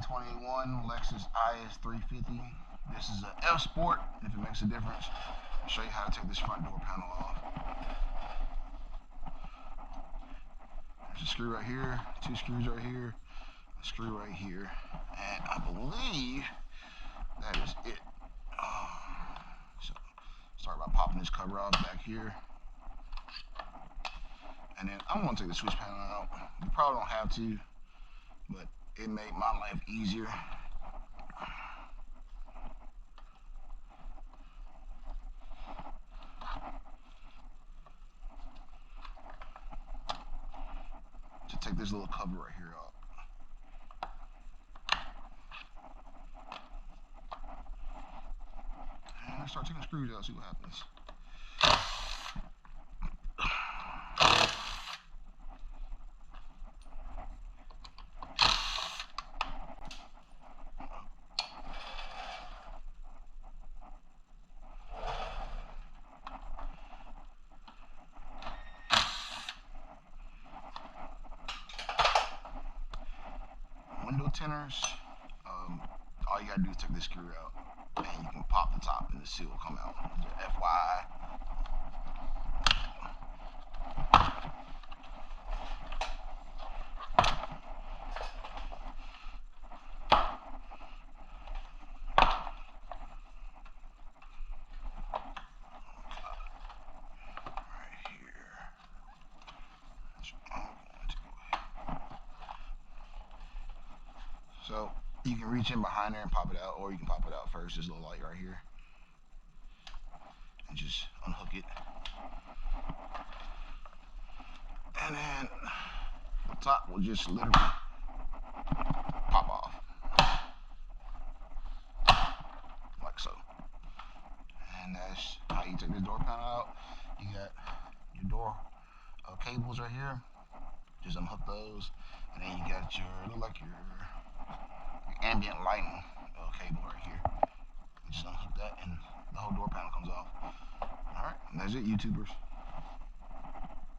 2021 Lexus is350. This is a F Sport. If it makes a difference, I'll show you how to take this front door panel off. There's a screw right here, two screws right here, a screw right here, and I believe that is it. So start by popping this cover off back here. And then I'm going to take the switch panel out. You probably don't have to, but it made my life easier. To take this little cover right here out. And let's start taking screws out, see what happens. Window tinners, all you gotta do is take this screw out and you can pop the top and the seal will come out. FYI. So you can reach in behind there and pop it out, or you can pop it out first, this little light right here, and just unhook it. And then the top will just literally pop off, like so. And that's how you take this door panel out. You got your door cables right here, just unhook those, and then you got your, look like your ambient lighting cable right here. You just unhook that and the whole door panel comes off. Alright, and that's it, YouTubers.